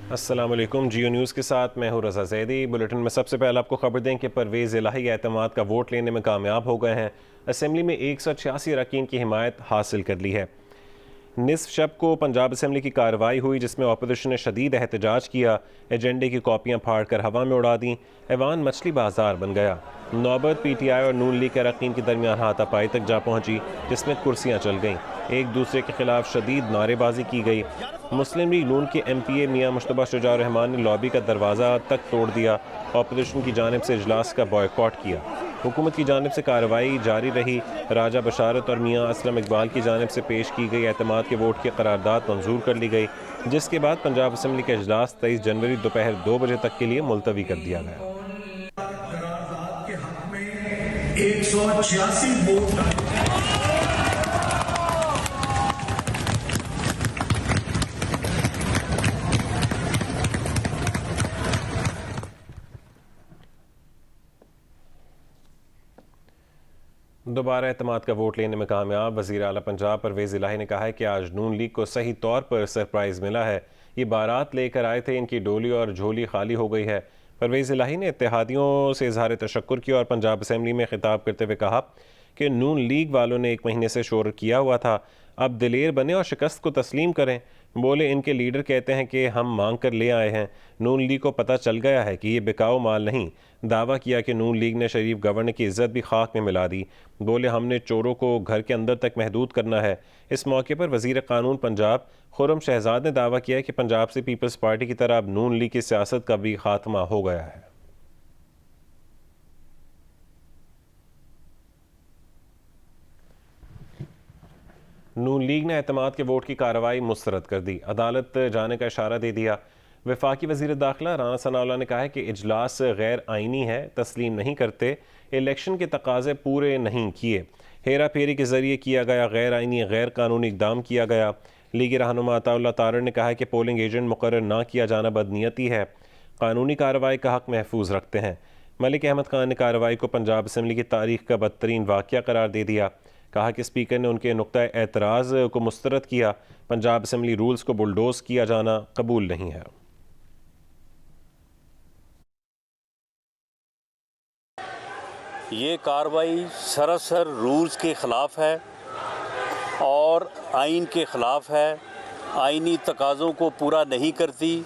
अस्सलाम वालेकुम। जियो न्यूज़ के साथ मैं हूँ रज़ा ज़ैदी। बुलेटिन में सबसे पहले आपको खबर दें कि परवेज़ इलाही एतमाद का वोट लेने में कामयाब हो गए हैं। असम्बली में 186 अरकान की हिमायत हासिल कर ली है। निसफ शब को पंजाब असम्बली की कार्रवाई हुई जिसमें अपोजिशन ने शदीद एहतजाज किया, एजेंडे की कॉपियाँ फाड़ कर हवा में उड़ा दी। ऐवान मछली बाजार बन गया। नौबत PTI और नून लीग के अरकान के दरमियान हाथापाई तक जा पहुँची जिसमें कुर्सियाँ चल गईं। एक दूसरे के खिलाफ शदीद नारेबाजी की गई। मुस्लिम लीग नून के MPA मियाँ मुश्तबा शुजा रहमान ने लॉबी का दरवाज़ा तक तोड़ दिया। अपोजिशन की जानिब से इजलास का बॉयकॉट किया। हुकूमत की जानिब से कार्रवाई जारी रही। राजा बशारत और मियाँ असलम इकबाल की जानिब से पेश की गई एतमाद के वोट की करारदाद मंजूर कर ली गई, जिसके बाद पंजाब असम्बली का इजलास 23 जनवरी दोपहर 2 बजे तक के लिए मुलतवी कर दिया गया। 186 वोट दोबारा एतमाद का वोट लेने में कामयाब वज़ीर आला पंजाब परवेज़ इलाही ने कहा है कि आज नून लीग को सही तौर पर सरप्राइज़ मिला है। ये बारात लेकर आए थे, इनकी डोली और झोली खाली हो गई है। परवेज़ इलाही ने इत्तेहादियों से इज़हार तशक्कुर किया और पंजाब असम्बली में खिताब करते हुए कहा कि नून लीग वालों ने 1 महीने से शोर किया हुआ था, अब दिलेर बने और शिकस्त को तस्लीम करें। बोले इनके लीडर कहते हैं कि हम मांग कर ले आए हैं। नून लीग को पता चल गया है कि ये बिकाऊ माल नहीं। दावा किया कि नून लीग ने शरीफ गवर्नर की इज्जत भी खाक में मिला दी। बोले हमने चोरों को घर के अंदर तक महदूद करना है। इस मौके पर वज़ीर कानून पंजाब खुर्रम शहजाद ने दावा किया कि पंजाब से पीपल्स पार्टी की तरह अब नून लीग की सियासत का भी खात्मा हो गया है। नून लीग ने एतमाद के वोट की कार्रवाई मुस्तरद कर दी, अदालत जाने का इशारा दे दिया। वफाकी वज़ीर दाखिला राना सनाउल्लाह ने कहा है कि इजलास गैर आइनी है, तस्लीम नहीं करते, इलेक्शन के तकाजे पूरे नहीं किए, हेरा फेरी के जरिए किया गया गैर आइनी गैर कानूनी इकदाम किया गया। लीगी रहनुमा अताउल्लाह तारड़ ने कहा है कि पोलिंग एजेंट मुकर्रर ना किया जाना बदनीयती है, कानूनी कार्रवाई का हक महफूज रखते हैं। मलिक अहमद खान ने कार्रवाई को पंजाब असम्बली की तारीख का बदतरीन वाक़या करार दे दिया। कहा कि स्पीकर ने उनके नुक्ता एतराज़ को मुस्तरद किया। पंजाब असम्बली रूल्स को बुलडोज किया जाना कबूल नहीं है। ये कार्रवाई सरासर रूल्स के ख़िलाफ़ है और आइन के ख़िलाफ़ है, आइनी तकाज़ों को पूरा नहीं करती।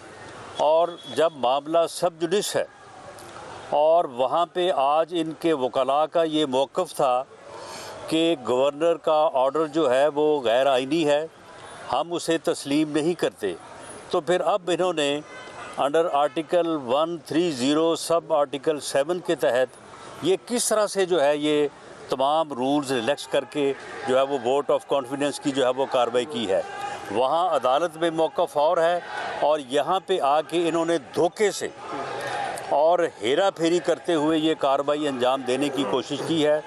और जब मामला सब जुडिस है और वहाँ पे आज इनके वकला का ये मौक़िफ़ था कि गवर्नर का ऑर्डर जो है वो गैर आइनी है, हम उसे तस्लीम नहीं करते, तो फिर अब इन्होंने अंडर आर्टिकल 130 सब आर्टिकल 7 के तहत ये किस तरह से जो है ये तमाम रूल्स रिलैक्स करके जो है वो वोट ऑफ कॉन्फिडेंस की जो है वो कार्रवाई की है। वहाँ अदालत में मौक़िफ़ और है और यहाँ पे आके इन्होंने धोखे से और हेरा फेरी करते हुए ये कार्रवाई अंजाम देने की कोशिश की है,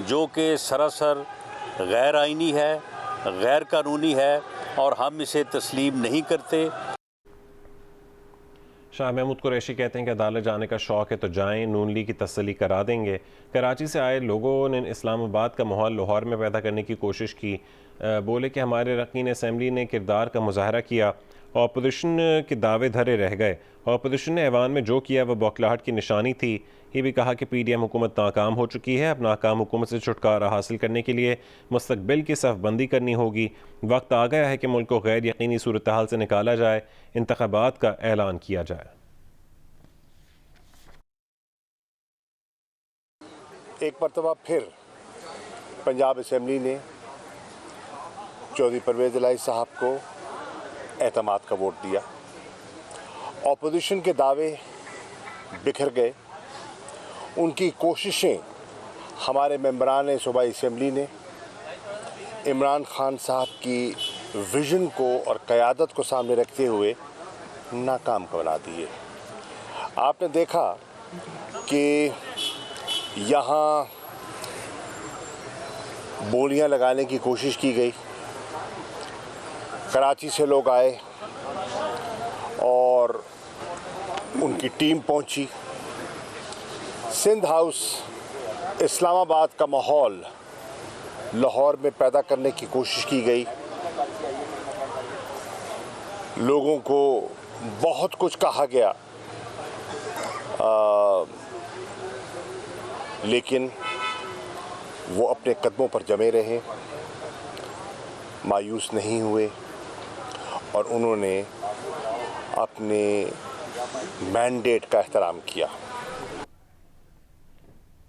जो कि सरासर गैर आइनी है, गैर कानूनी है और हम इसे तस्लीम नहीं करते। शाह महमूद कुरैशी कहते हैं कि अदालत जाने का शौक़ है तो जाएं, नून लीग की तसल्ली करा देंगे। कराची से आए लोगों ने इस्लामाबाद का माहौल लाहौर में पैदा करने की कोशिश की। बोले कि हमारे रकीन असम्बली ने किरदार का मुजाहरा किया, अपोजिशन के दावे धरे रह गए। अपोजिशन ने ऐवान में जो किया वह बौखलाहट की निशानी थी। ये भी कहा कि PDM हुकूमत नाकाम हो चुकी है, अब नाकाम हुकूमत से छुटकारा हासिल करने के लिए मुस्तकबिल की सफ़बंदी करनी होगी। वक्त आ गया है कि मुल्क को गैर यकीनी सूरत हाल से निकाला जाए, इंतखाबात का ऐलान किया जाए। एक मरतबा फिर पंजाब असम्बली ने चौधरी परवेज़ इलाही साहब को एतमाद का वोट दिया। अपोजिशन के दावे बिखर गए। उनकी कोशिशें हमारे मेंबरान सूबाई असम्बली ने इमरान खान साहब की विज़न को और क़यादत को सामने रखते हुए नाकाम बना दिए। आपने देखा कि यहाँ बोलियां लगाने की कोशिश की गई। कराची से लोग आए और उनकी टीम पहुंची। सिंध हाउस इस्लामाबाद का माहौल लाहौर में पैदा करने की कोशिश की गई। लोगों को बहुत कुछ कहा गया, लेकिन वो अपने कदमों पर जमे रहे, मायूस नहीं हुए और उन्होंने अपने मैंडेट का एहतराम किया।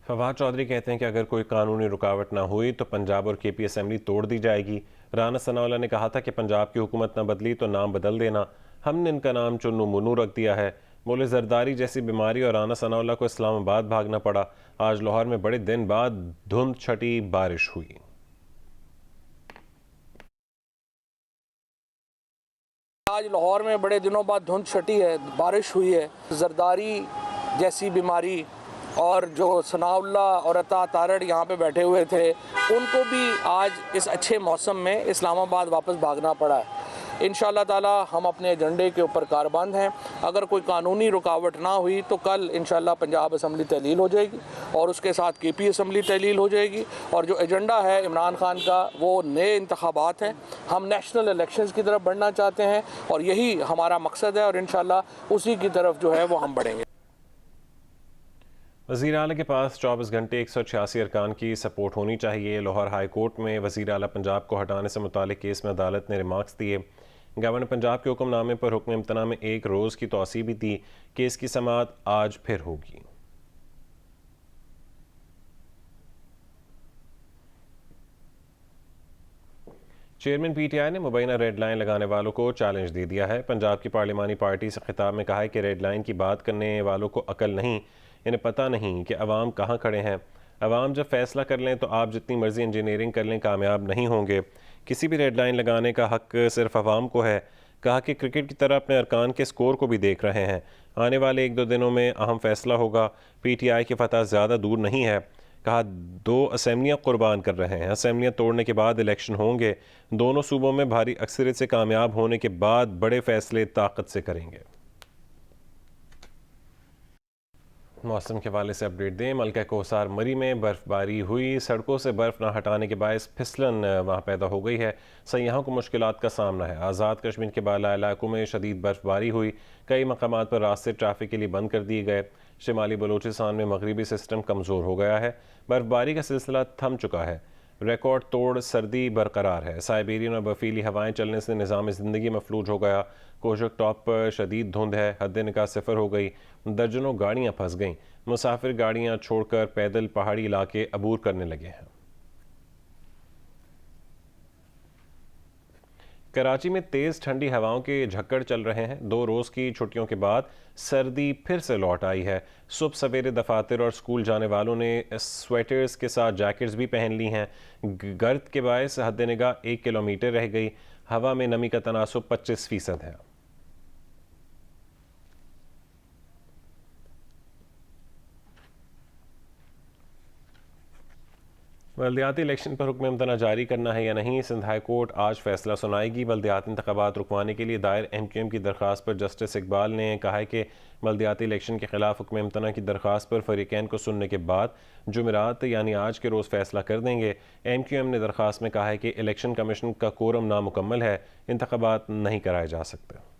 फवाद चौधरी कहते हैं कि अगर कोई कानूनी रुकावट ना हुई तो पंजाब और केपी असेंबली तोड़ दी जाएगी। राना सनाउल्लाह ने कहा था कि पंजाब की हुकूमत ना बदली तो नाम बदल देना, हमने इनका नाम चुन्नू मुन्नू रख दिया है। बोले जरदारी जैसी बीमारी और राना सनाउल्लाह को इस्लामाबाद भागना पड़ा। आज लाहौर में बड़े दिन बाद धुंध छटी बारिश हुई। आज लाहौर में बड़े दिनों बाद धुंध छटी है, बारिश हुई है। जरदारी जैसी बीमारी और जो सनाउल्लाह और अता तारड़ यहाँ पे बैठे हुए थे, उनको भी आज इस अच्छे मौसम में इस्लामाबाद वापस भागना पड़ा है। इंशाअल्लाह ताला हम अपने एजेंडे के ऊपर कारबंद हैं। अगर कोई कानूनी रुकावट ना हुई तो कल इंशाअल्लाह पंजाब असम्बली तहलील हो जाएगी और उसके साथ केपी असम्बली तहलील हो जाएगी। और जो एजेंडा है इमरान खान का, वो नए इंतखाबात हैं। हम नेशनल इलेक्शंस की तरफ बढ़ना चाहते हैं और यही हमारा मकसद है और इंशाअल्लाह उसी की तरफ जो है वो हम बढ़ेंगे। वज़ीर आला के पास 24 घंटे 186 अरकान की सपोर्ट होनी चाहिए। लाहौर हाई कोर्ट में वज़ीर आला पंजाब को हटाने से मुतालिक केस में अदालत ने रिमार्क्स दिए। गवर्नर पंजाब के हुक्मनामे पर हुक्म इम्तना में एक रोज़ की तौसी भी दी। केस की समाअत आज फिर होगी। चेयरमैन पीटीआई ने मुबैना रेड लाइन लगाने वालों को चैलेंज दे दिया है। पंजाब की पार्लिमानी पार्टी से खिताब में कहा है कि रेड लाइन की बात करने वालों को अकल नहीं, इन्हें पता नहीं कि अवाम कहाँ खड़े हैं। अवाम जब फैसला कर लें तो आप जितनी मर्जी इंजीनियरिंग कर लें कामयाब नहीं होंगे। किसी भी रेड लाइन लगाने का हक सिर्फ अवाम को है। कहा कि क्रिकेट की तरह अपने अरकान के स्कोर को भी देख रहे हैं। आने वाले 1-2 दिनों में अहम फैसला होगा। पीटीआई की फतह ज़्यादा दूर नहीं है। कहा 2 असेंबलियाँ कुर्बान कर रहे हैं, असेंबलियाँ तोड़ने के बाद इलेक्शन होंगे। दोनों सूबों में भारी अक्सरियत से कामयाब होने के बाद बड़े फैसले ताकत से करेंगे। मौसम के हवाले से अपडेट दें। मलका कोसार मरी में बर्फ़बारी हुई। सड़कों से बर्फ़ न हटाने के बायस फिसलन वहाँ पैदा हो गई है। सयाहों को मुश्किलात का सामना है। आज़ाद कश्मीर के बाला इलाकों में शदीद बर्फ़बारी हुई। कई मकामात पर रास्ते ट्रैफिक के लिए बंद कर दिए गए। शिमाली बलूचिस्तान में मगरबी सिस्टम कमज़ोर हो गया है। बर्फ़बारी का सिलसिला थम चुका है। रिकॉर्ड तोड़ सर्दी बरकरार है। साइबेरियन और बर्फीली हवाएं चलने से निज़ाम ज़िंदगी मफलूज हो गया। कोशक टॉप पर शदीद धुंध है। हद निकाह सिफर हो गई। दर्जनों गाड़ियां फंस गईं। मुसाफिर गाड़ियां छोड़कर पैदल पहाड़ी इलाके अबूर करने लगे हैं। कराची में तेज़ ठंडी हवाओं के झक्कड़ चल रहे हैं। 2 रोज़ की छुट्टियों के बाद सर्दी फिर से लौट आई है। सुबह सवेरे दफातर और स्कूल जाने वालों ने स्वेटर्स के साथ जैकेट्स भी पहन ली हैं। गर्द के बायस हद निगाह 1 किलोमीटर रह गई। हवा में नमी का तनासुब 25% है। बल्दियाती इलेक्शन पर हुक्म इम्तना जारी करना है या नहीं, सिंध हाई कोर्ट आज फैसला सुनाएगी। बल्दियाती इंतखाबात रुकवाने के लिए दायर MQM की दरख्वास्त पर जस्टिस इकबाल ने कहा है कि बल्दियाती इलेक्शन के खिलाफ हुक्म इम्तना की दरख्वास्त पर फरीकैन को सुनने के बाद जुमेरात यानी आज के रोज़ फैसला कर देंगे। MQM ने दरख्वास्त में कहा है कि इलेक्शन कमीशन का कोरम नामुकम्मल है, इंतखाबात नहीं कराए जा सकते।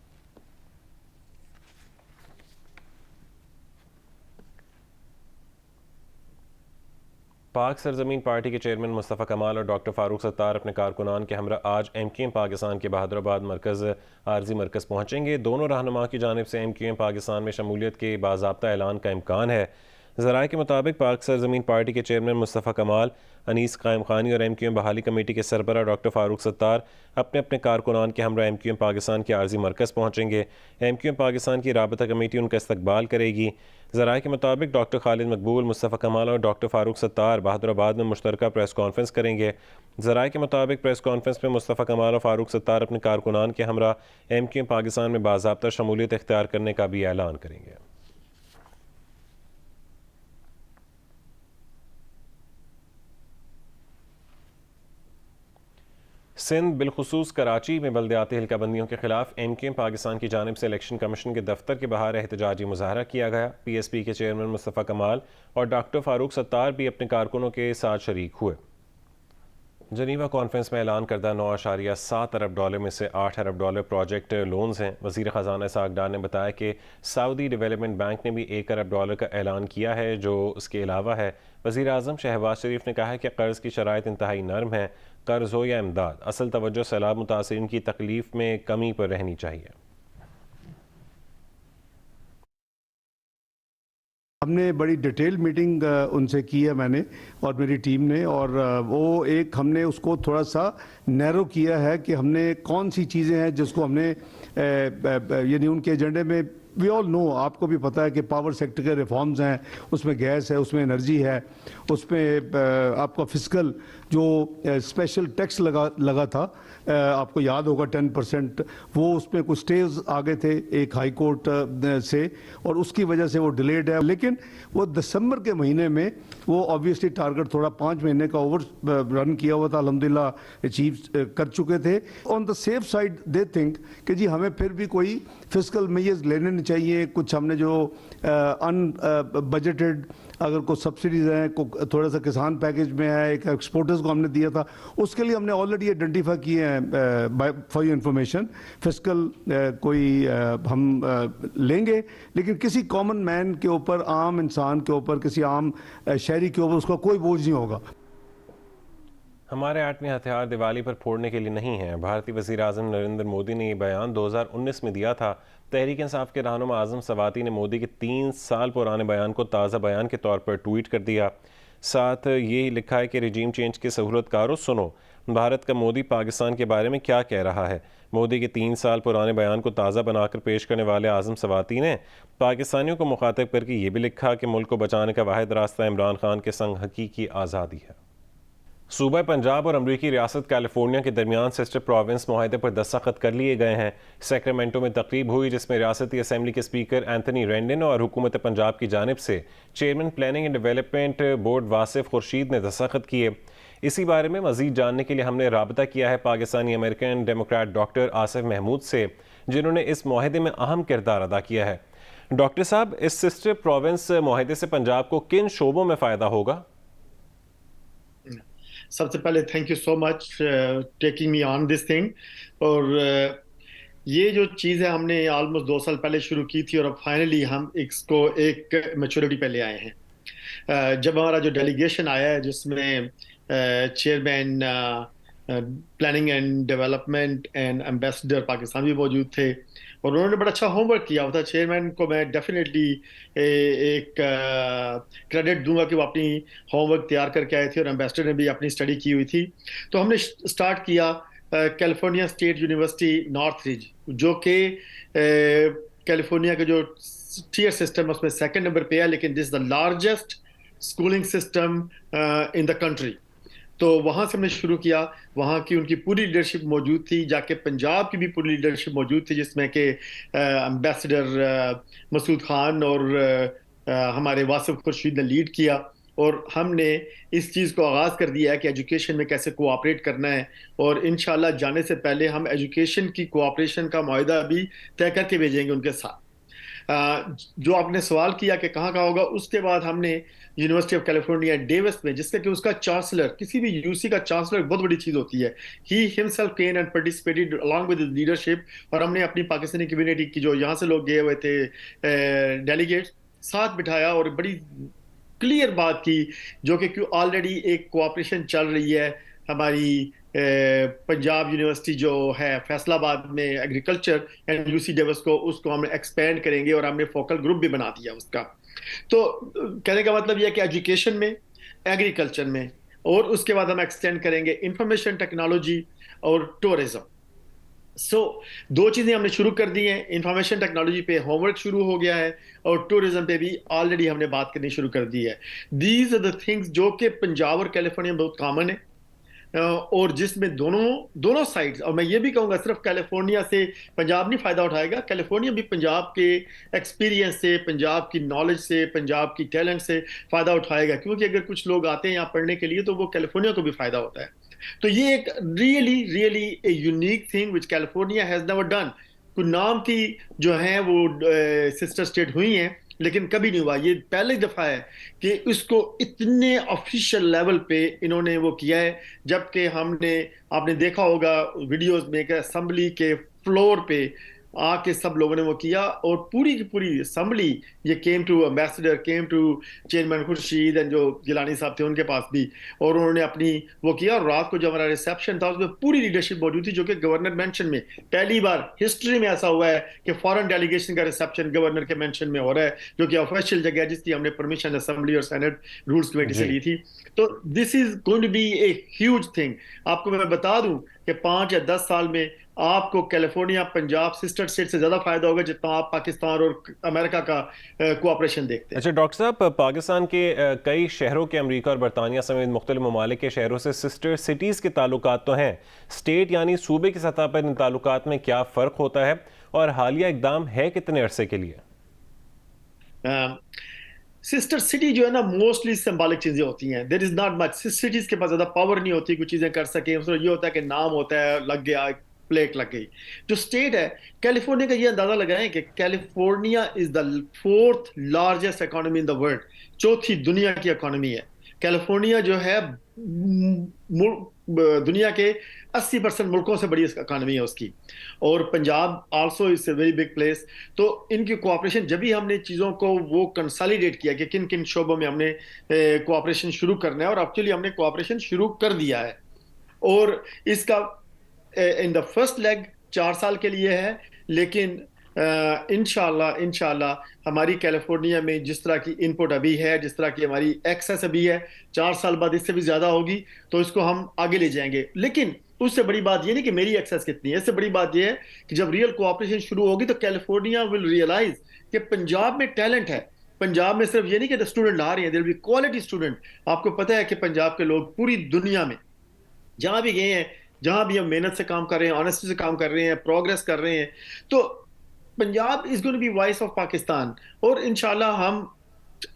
पाक सरजमीन पार्टी के चेयरमैन मुस्तफ़ा कमाल और डॉक्टर फ़ारूक सत्तार अपने कारकुनान के हमरा आज MQM पाकिस्तान के बहादुराबाद मरकज़ आर्जी मरकज़ पहुँचेंगे। दोनों रहनुमा की जानिब से MQM पाकिस्तान में शमूलियत के बाज़ाब्ता ऐलान का इम्कान है। ज़राए के मुताबिक पाक सरजमीन पार्टी के चेयरमैन मुस्तफ़ा कमाल, अनीस कायम खानी और MQM बहाली कमेटी के सरबराह डॉक्टर फ़ारूक सत्तार अपने अपने कारकुनान के हमरा MQM पाकिस्तान के आर्जी मरकज़ पहुँचेंगे। MQM पाकिस्तान की राबता कमेटी उनका इस्तकबाल करेगी। ज़राए के मुताबिक डॉक्टर खालिद मकबूल, मुस्तफ़ा कमाल और डॉक्टर फ़ारूक सत्तार बहादुराबाद में मुश्तरका प्रेस कॉन्फ्रेंस करेंगे। ज़राए के मुताबिक प्रेस कॉन्फ्रेंस में मुस्तफ़ा कमाल और फ़ारूक सत्तार अपने कारकुनान के हमरा MQM पाकिस्तान में बाज़ाब्ता शमूलियत इख्तियार करने का भी ऐलान करेंगे। सिंध बिलखुसूस कराची में बल्दियाती हल्काबंदियों के खिलाफ MQM पाकिस्तान की जानिब से इलेक्शन कमीशन के दफ्तर के बाहर एहतजाजी मुजाहरा किया गया। PSP के चेयरमैन मुस्तफ़ा कमाल और डॉक्टर फ़ारूक सत्तार भी अपने कारकुनों के साथ शरीक हुए। जनीवा कॉन्फ्रेंस में ऐलान करदा 9.7 अरब डॉलर में से 8 अरब डॉलर प्रोजेक्ट लोन्स हैं। वज़ीर ख़जाना इसहाक डार ने बताया कि सऊदी डेवलपमेंट बैंक ने भी 1 अरब डॉलर का ऐलान किया है, जो उसके अलावा है। वज़ीर आज़म शहबाज शरीफ ने कहा है कि कर्ज़ की शराइत इंतहाई नरम है। कर्ज़ हो या इमदाद, असल तवज्जो सैलाब मुतासिरीन की तकलीफ में कमी पर रहनी चाहिए। हमने बड़ी डिटेल मीटिंग उनसे की है मैंने और मेरी टीम ने, और वो एक हमने उसको थोड़ा सा नैरो किया है कि हमने कौन सी चीज़ें हैं जिसको हमने यानी उनके एजेंडे में, वी ऑल नो, आपको भी पता है कि पावर सेक्टर के रिफॉर्म्स हैं, उसमें गैस है, उसमें एनर्जी है, उसमें आपका फिजिकल जो स्पेशल टैक्स लगा था, आपको याद होगा 10%, वो उसमें कुछ स्टेज आ गए थे एक हाई कोर्ट से, और उसकी वजह से वो डिलेड है। लेकिन वो दिसंबर के महीने में वो ऑब्वियसली टारगेट थोड़ा 5 महीने का ओवर रन किया हुआ था, अल्हम्दुलिल्लाह अचीव कर चुके थे। On the safe side they think कि जी हमें फिर भी कोई फिजिकल मेजर्स लेने चाहिए। कुछ हमने जो बजटेड अगर कोई सब्सिडीज हैं, थोड़ा सा किसान पैकेज में है, एक एक्सपोर्टर्स को हमने दिया था, उसके लिए हमने ऑलरेडी आइडेंटिफाई किए हैं फॉर योर इन्फॉर्मेशन। फिजिकल कोई हम लेंगे, लेकिन किसी कॉमन मैन के ऊपर, आम इंसान के ऊपर, किसी आम शहरी के ऊपर उसका कोई बोझ नहीं होगा। हमारे आठवें हथियार दिवाली पर फोड़ने के लिए नहीं है। भारतीय वज़ीर आज़म नरेंद्र मोदी ने ये बयान 2019 में दिया था। तहरीक इंसाफ के रहनुमा आज़म सवाती ने मोदी के 3 साल पुराने बयान को ताज़ा बयान के तौर पर ट्वीट कर दिया। साथ ये लिखा है कि रिजीम चेंज के सहूलतकारों, सुनो भारत का मोदी पाकिस्तान के बारे में क्या कह रहा है। मोदी के 3 साल पुराने बयान को ताज़ा बनाकर पेश करने वाले आज़म सवाती ने पाकिस्तानियों को मुखातिब करके ये भी लिखा कि मुल्क को बचाने का वाहिद रास्ता इमरान खान के संग हकीकी आज़ादी है। सूबा पंजाब और अमरीकी रियासत कैलिफोर्निया के दरमियान सिस्टर प्रोविंस माहदे पर दस्तखत कर लिए गए हैं। सैक्रामेंटो में तकरीब हुई जिसमें रियासती असम्बली के स्पीकर एंथनी रेंडन और हुकूमत पंजाब की जानिब से chairman planning and development board Wasif Khurshid ने दस्तखत किए। इसी बारे में मजीद जानने के लिए हमने राबता किया है Pakistani American democrat doctor Asif Mahmood से, जिन्होंने इस माहदे में अहम किरदार अदा किया है। डॉक्टर साहब, इस सिस्टर प्रोविंस माहदे से पंजाब को किन शोबों में फ़ायदा होगा? सबसे पहले thank you so much taking me on this thing. और ये जो चीज़ है हमने ऑलमोस्ट 2 साल पहले शुरू की थी और अब फाइनली हम इसको एक मैच्योरिटी पे ले आए हैं। जब हमारा जो डेलीगेशन आया है जिसमें chairman planning and development and ambassador Pakistan भी मौजूद थे और उन्होंने बड़ा अच्छा होमवर्क किया हुआ था। चेयरमैन को मैं डेफिनेटली एक क्रेडिट दूंगा कि वो अपनी होमवर्क तैयार करके आए थे और एम्बेसडर ने भी अपनी स्टडी की हुई थी। तो हमने स्टार्ट किया California state university north ridge, जो कि कैलिफोर्निया के जो टीयर सिस्टम है उसमें 2nd नंबर पे है, लेकिन this the largest schooling system in the country. तो वहाँ से हमने शुरू किया। वहाँ की उनकी पूरी लीडरशिप मौजूद थी, जाके पंजाब की भी पूरी लीडरशिप मौजूद थी, जिसमें कि एम्बेसडर मसूद खान और हमारे वासिफ खुर्शीद ने लीड किया। और हमने इस चीज़ को आगाज़ कर दिया है कि एजुकेशन में कैसे कोऑपरेट करना है, और इंशाल्लाह जाने से पहले हम एजुकेशन की कोऑपरेशन का मुआहदा भी तय करके भेजेंगे उनके साथ। जो आपने सवाल किया कि कहाँ कहाँ होगा, उसके बाद हमने यूनिवर्सिटी ऑफ कैलिफोर्निया डेविस में, जिसका कि उसका चांसलर, किसी भी यूसी का चांसलर बहुत बड़ी चीज़ होती है, he himself came and participated along with his leadership. और हमने अपनी पाकिस्तानी कम्युनिटी की जो यहाँ से लोग गए हुए थे डेलीगेट्स साथ बिठाया और बड़ी क्लियर बात की, जो कि ऑलरेडी एक कोऑपरेशन चल रही है हमारी पंजाब यूनिवर्सिटी जो है फैसलाबाद में एग्रीकल्चर एंड यूसी डेविस को, उसको हम एक्सपेंड करेंगे और हमने फोकल ग्रुप भी बना दिया उसका। तो कहने का मतलब यह है कि एजुकेशन में, एग्रीकल्चर में, और उसके बाद हम एक्सटेंड करेंगे इंफॉर्मेशन टेक्नोलॉजी और टूरिज्म। दो चीज़ें हमने शुरू कर दी हैं। इंफॉर्मेशन टेक्नोलॉजी पे होमवर्क शुरू हो गया है और टूरिज्म पे भी ऑलरेडी हमने बात करनी शुरू कर दी है। दीज आर द थिंग्स जो कि पंजाब और कैलिफोर्निया में बहुत कॉमन है, और जिसमें दोनों साइड्स, और मैं ये भी कहूँगा सिर्फ कैलिफोर्निया से पंजाब नहीं फ़ायदा उठाएगा, कैलिफोर्निया भी पंजाब के एक्सपीरियंस से, पंजाब की नॉलेज से, पंजाब की टैलेंट से फ़ायदा उठाएगा। क्योंकि अगर कुछ लोग आते हैं यहाँ पढ़ने के लिए तो वो कैलिफोर्निया को भी फ़ायदा होता है। तो ये एक really a unique thing which California has never done. कुछ नाम की जो हैं वो सिस्टर स्टेट हुई हैं, लेकिन कभी नहीं हुआ। ये पहली दफा है कि इसको इतने ऑफिशियल लेवल पे इन्होंने वो किया है, जबकि आपने देखा होगा वीडियोस में कि असेंबली के फ्लोर पे आके सब लोगों ने वो किया, और पूरी की पूरी असेंबली ये came to ambassador, came to chairman Khurshid and जो गिलानी साहब थे उनके पास भी, और उन्होंने अपनी वो किया। और रात को जब हमारा रिसेप्शन था उसमें पूरी लीडरशिप मौजूद थी, जो कि गवर्नर मेंशन में पहली बार हिस्ट्री में ऐसा हुआ है कि फॉरेन डेलीगेशन का रिसेप्शन गवर्नर के मेंशन में हो रहा है, जो कि ऑफिशियल जगह है जिसकी हमने परमिशन असेंबली और सेनेट रूल्स कमेटी से ली थी। तो this is going to be a huge thing. आपको मैं बता दूं कि 5 या 10 साल में आपको कैलिफोर्निया, पंजाब, सिस्टर स्टेट से ज्यादा फायदा होगा जितना आप पाकिस्तान और अमेरिका का कोऑपरेशन देखते हैं। अच्छा डॉक्टर साहब, पाकिस्तान के कई शहरों के अमेरिका और बरतानिया समेत मुख्तलिफ ममालिक के शहरों से सिस्टर सिटीज़ के ताल्लुकात तो हैं, स्टेट यानी सूबे की सतह पर इन ताल्लुकात में क्या फ़र्क होता है और हालिया इकदाम है कितने अरसे के लिए? सिस्टर सिटी जो है ना, मोस्टली सिंबॉलिक चीजें होती हैं। There is not much, cities के पास ज्यादा पावर नहीं होती कुछ चीजें कर सके। उसमें ये होता है कि नाम होता है, लग गया, प्लेट लग गई। जो स्टेट है कैलिफोर्निया का, ये अंदाजा लगाएं कि California is the 4th largest economy in the world, चौथी दुनिया की इकोनॉमी है। कैलिफोर्निया जो है दुनिया के 80% मुल्कों से बड़ी इकोनॉमी है उसकी। और Punjab also is a very big place. तो इनकी कोऑपरेशन, जब भी हमने चीज़ों को वो कंसोलिडेट किया कि किन किन शोबों में हमने कोऑपरेशन शुरू करना है, और एक्चुअली हमने कोऑपरेशन शुरू कर दिया है। और इसका इन द फर्स्ट लेग 4 साल के लिए है, लेकिन इंशाल्लाह हमारी कैलिफोर्निया में जिस तरह की इनपुट अभी है, जिस तरह की हमारी एक्सेस अभी है, 4 साल बाद इससे भी ज्यादा होगी, तो इसको हम आगे ले जाएंगे। लेकिन उससे बड़ी बात ये नहीं कि मेरी एक्सेस कितनी है, इससे बड़ी बात ये है कि जब रियल कोऑपरेशन शुरू होगी तो कैलिफोर्निया विल रियलाइज कि पंजाब में टैलेंट है। पंजाब में सिर्फ ये नहीं कि स्टूडेंट आ रहे हैं, there will be quality student. आपको पता है कि पंजाब के लोग पूरी दुनिया में जहां भी गए हैं, जहां भी हम मेहनत से काम कर रहे हैं, ऑनेस्टी से काम कर रहे हैं, प्रोग्रेस कर रहे हैं, तो Punjab is going to be voice of Pakistan. और इंशाल्लाह हम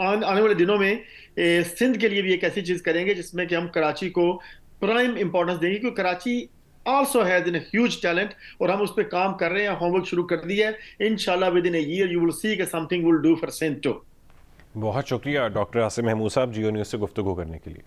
आने वाले दिनों में सिंध के लिए भी एक ऐसी चीज करेंगे जिसमें कि हम कराची को प्राइम इंपॉर्टेंस देंगे, क्योंकि Karachi also has an huge talent, और हम उस पर काम कर रहे हैं, होमवर्क शुरू कर दिया है। इंशाल्लाह within a year you will see कि something will do for Sindh too. बहुत शुक्रिया डॉक्टर आसिम महमूद साहब, जियो न्यूज़ से गुफ्तगू करने के लिए।